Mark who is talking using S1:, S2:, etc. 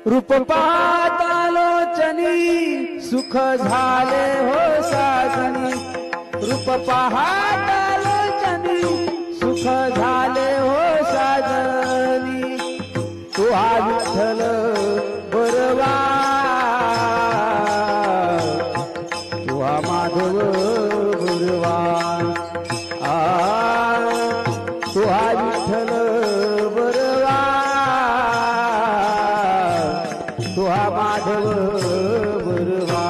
S1: रूप पाहतालोचनी सुख झाले हो साजनी, रूप पाहतालोचनी सुख झाले हो साजनी, तू हा विठ्ठल बरवा, तू हा माधव बरवा, तू हा विठ्ठल बरवा, तू हा माधव बरवा.